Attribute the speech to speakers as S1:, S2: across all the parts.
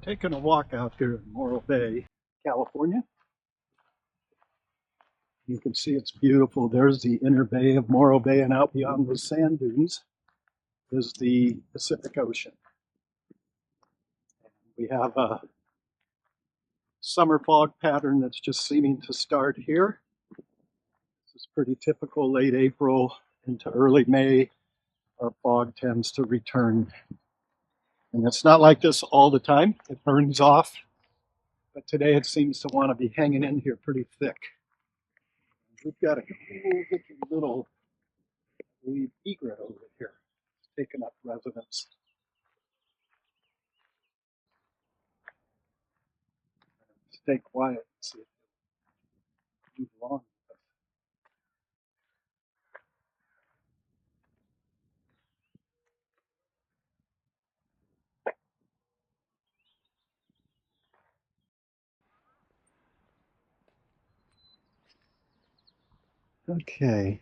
S1: Taking a walk out here in Morro Bay, California. You can see it's beautiful. There's the inner bay of Morro Bay, and out beyond the sand dunes is the Pacific Ocean. We have a summer fog pattern that's just seeming to start here. This is pretty typical. Late April into early May, our fog tends to return. And it's not like this all the time. It burns off. But today it seems to want to be hanging in here pretty thick. We've got a cool little egret over here, taking up residence. Stay quiet and see if it moves along. Okay.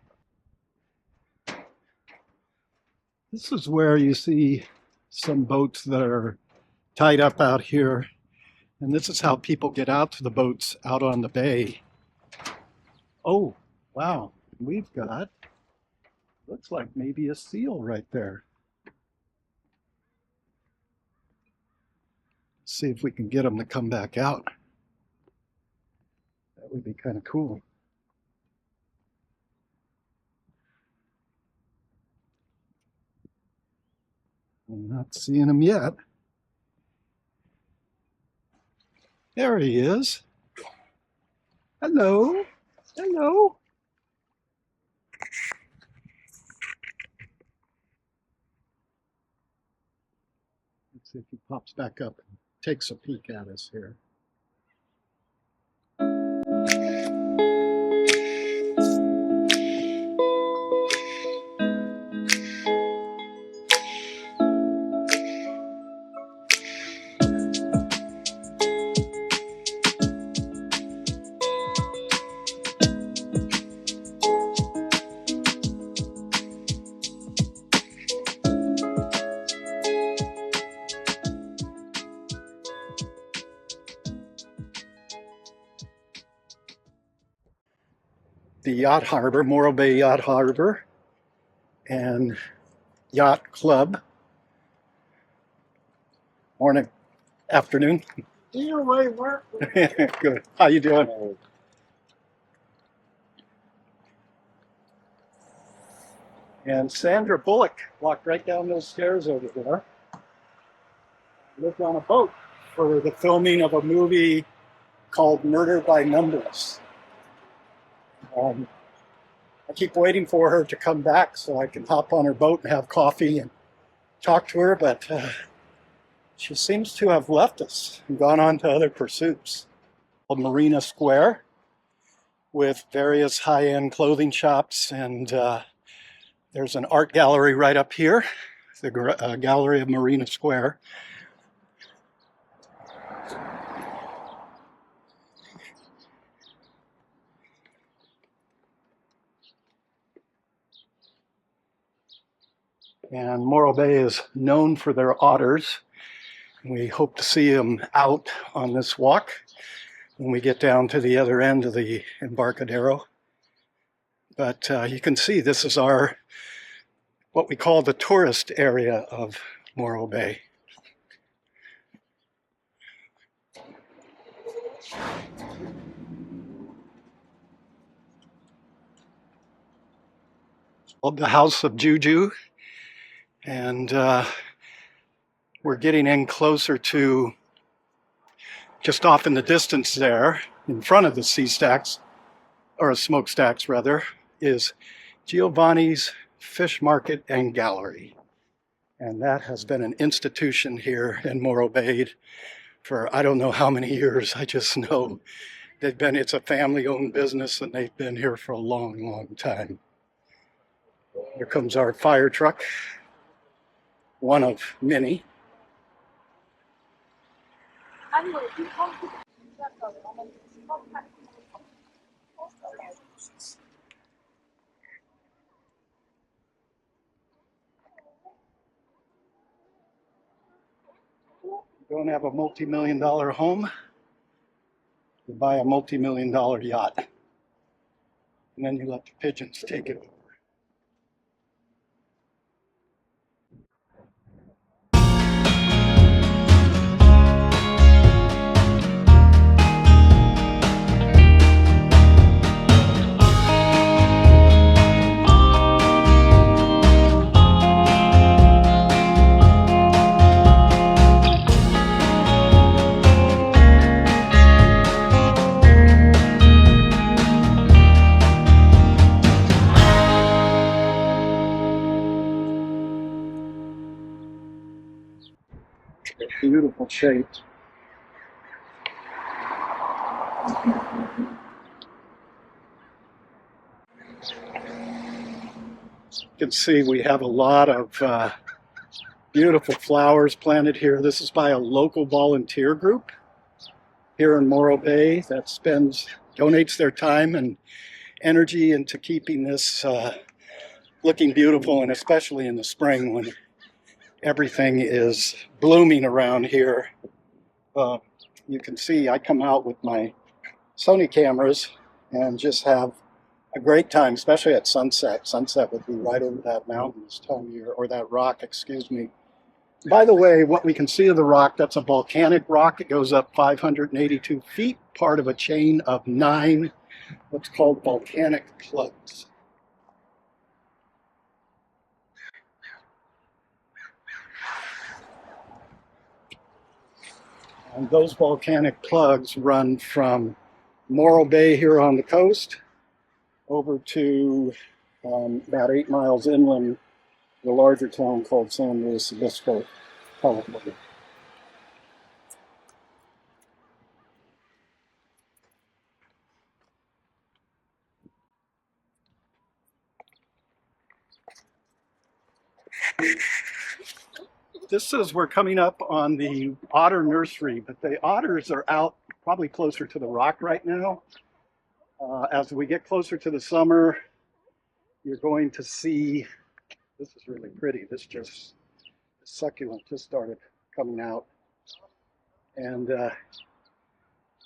S1: This is where you see some boats that are tied up out here. And this is how people get out to the boats out on the bay. Oh, wow. We've got, looks like maybe a seal right there. See if we can get them to come back out. That would be kind of cool. I'm not seeing him yet. There he is. Hello. Hello. Let's see if he pops back up and takes a peek at us here. The yacht harbor, Morro Bay Yacht Harbor and Yacht Club. Morning, afternoon.
S2: Either way, work.
S1: Good. How you doing? And Sandra Bullock walked right down those stairs over there. Lived on a boat for the filming of a movie called Murder by Numbers. I keep waiting for her to come back so I can hop on her boat and have coffee and talk to her, but she seems to have left us and gone on to other pursuits. Marina Square with various high-end clothing shops, and there's an art gallery right up here, the Gallery of Marina Square. And Morro Bay is known for their otters. We hope to see them out on this walk when we get down to the other end of the Embarcadero. But you can see this is our, what we call the tourist area of Morro Bay. Called the House of Juju. And we're getting in closer to, just off in the distance there, in front of the sea stacks, or smokestacks rather, is Giovanni's Fish Market and Gallery. And that has been an institution here in Morro Bay for I don't know how many years. I just know it's a family-owned business and they've been here for a long, long time. Here comes our fire truck, one of many. You don't have a multi-million-dollar home, you buy a multi-million-dollar yacht, and then you let the pigeons take it over. Beautiful shape. You can see we have a lot of beautiful flowers planted here. This is by a local volunteer group here in Morro Bay that donates their time and energy into keeping this looking beautiful, and especially in the spring when everything is blooming around here. You can see I come out with my Sony cameras and just have a great time, especially at sunset. Sunset would be right over that mountain this time of year, or that rock, excuse me. By the way, what we can see of the rock, that's a volcanic rock. It goes up 582 feet, part of a chain of 9 what's called volcanic plugs. And those volcanic plugs run from Morro Bay here on the coast over to about 8 miles inland, the larger town called San Luis Obispo, California. This is, we're coming up on the otter nursery, but the otters are out probably closer to the rock right now. As we get closer to the summer, you're going to see, this is really pretty. This succulent just started coming out. And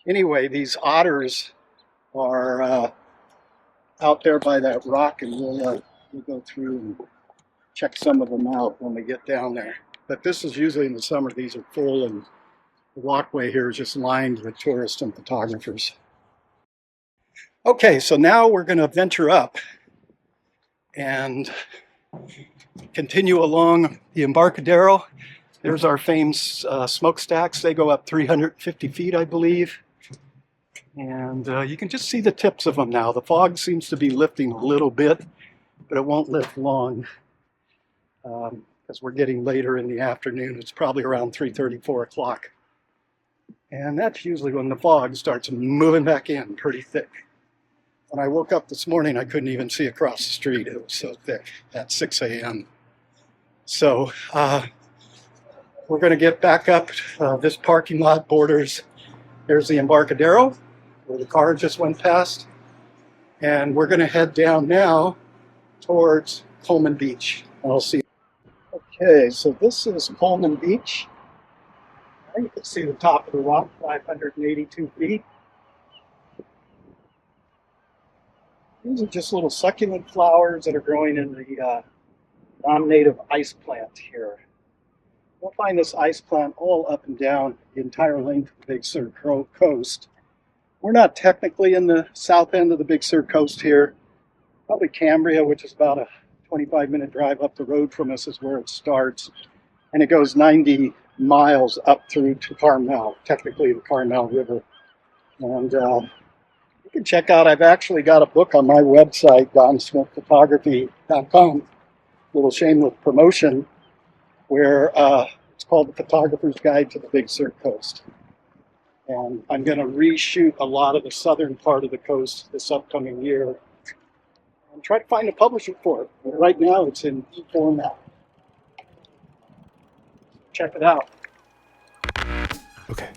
S1: anyway, these otters are out there by that rock, and we'll go through and check some of them out when we get down there. But this is usually in the summer, these are full, and the walkway here is just lined with tourists and photographers. Okay, so now we're going to venture up and continue along the Embarcadero. There's our famed smokestacks. They go up 350 feet, I believe. And you can just see the tips of them now. The fog seems to be lifting a little bit, but it won't lift long. As we're getting later in the afternoon. It's probably around 3:30, 4 o'clock. And that's usually when the fog starts moving back in pretty thick. When I woke up this morning, I couldn't even see across the street. It was so thick at 6 a.m. So we're going to get back up. This parking lot borders, there's the Embarcadero, where the car just went past. And we're going to head down now towards Coleman Beach. And I'll see you. Okay, so this is Coleman Beach. You can see the top of the rock, 582 feet. These are just little succulent flowers that are growing in the non-native ice plant here. You'll find this ice plant all up and down the entire length of the Big Sur coast. We're not technically in the south end of the Big Sur coast here. Probably Cambria, which is about a 25-minute drive up the road from us, is where it starts. And it goes 90 miles up through to Carmel, technically the Carmel River. And you can check out, I've actually got a book on my website, donsmithphotography.com, little shameless promotion, where it's called The Photographer's Guide to the Big Sur Coast. And I'm going to reshoot a lot of the southern part of the coast this upcoming year and try to find a publisher for it. But right now it's in e-format. Check it out.
S2: Okay.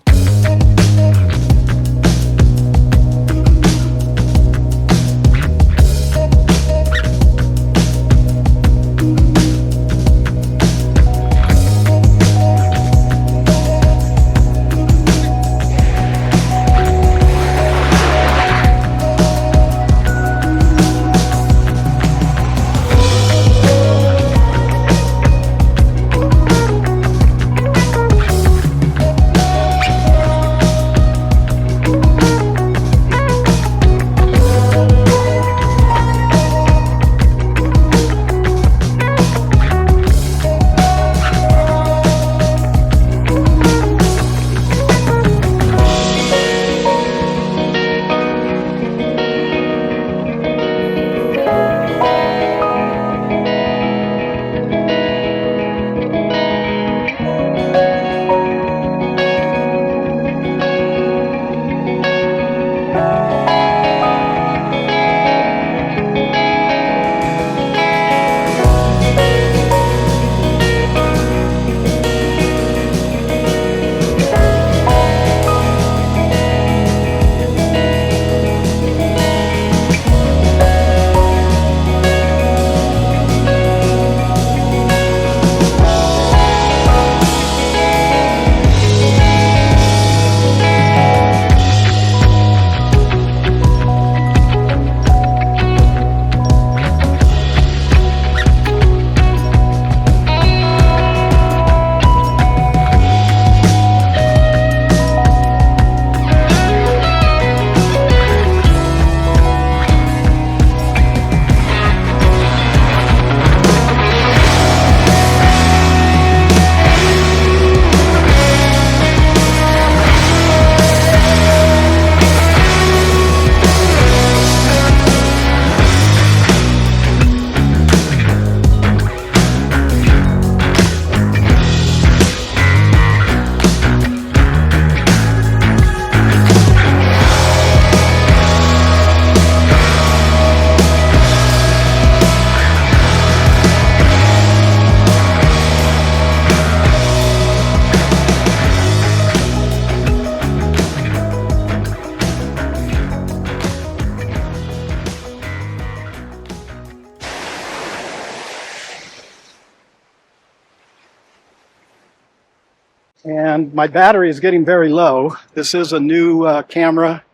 S1: and my battery is getting very low. This is a new camera,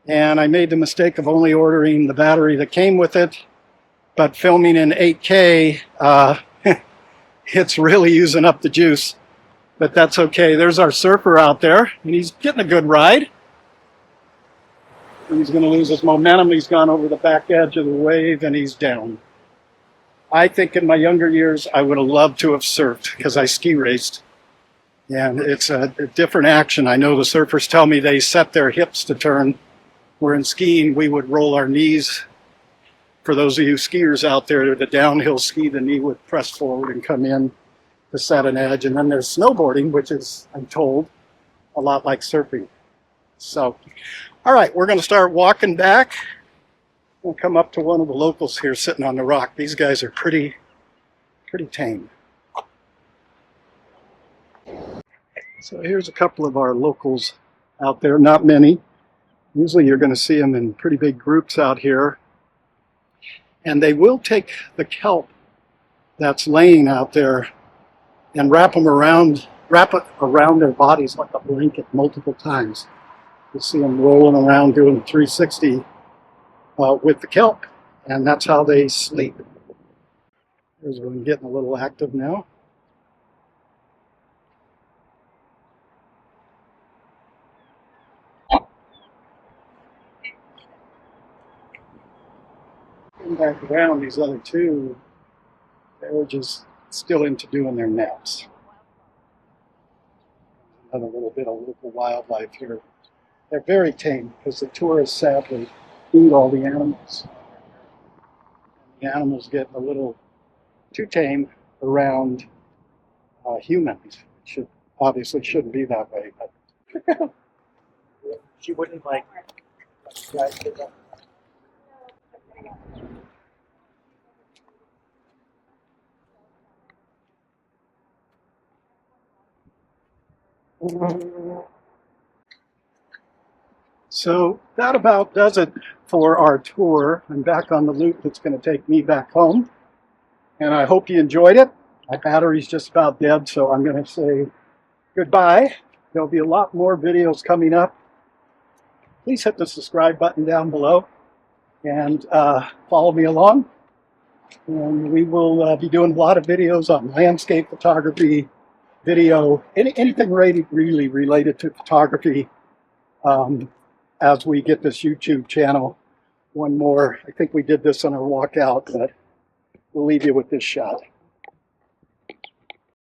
S1: and I made the mistake of only ordering the battery that came with it, but filming in 8K, it's really using up the juice, but that's okay. There's our surfer out there, and he's getting a good ride. And he's going to lose his momentum. He's gone over the back edge of the wave, and he's down. I think in my younger years, I would have loved to have surfed because I ski raced. And it's a different action. I know the surfers tell me they set their hips to turn, where in skiing, we would roll our knees. For those of you skiers out there, the downhill ski, the knee would press forward and come in to set an edge. And then there's snowboarding, which is, I'm told, a lot like surfing. So, all right, we're going to start walking back. We'll come up to one of the locals here sitting on the rock. These guys are pretty tame. So here's a couple of our locals out there, not many. Usually you're going to see them in pretty big groups out here. And they will take the kelp that's laying out there and wrap it around their bodies like a blanket multiple times. You see them rolling around doing 360 with the kelp, and that's how they sleep. There's one getting a little active now. Getting back around, these other two, they're just still into doing their naps. Another little bit of local wildlife here. They're very tame because the tourists sadly eat all the animals. The animals get a little too tame around humans. Obviously shouldn't be that way, but she wouldn't like guys did that. So that about does it for our tour. I'm back on the loop that's going to take me back home. And I hope you enjoyed it. My battery's just about dead, so I'm going to say goodbye. There'll be a lot more videos coming up. Please hit the subscribe button down below and follow me along. And we will be doing a lot of videos on landscape photography, video, anything really related to photography. As we get this YouTube channel. One more, I think we did this on our walkout, but we'll leave you with this shot.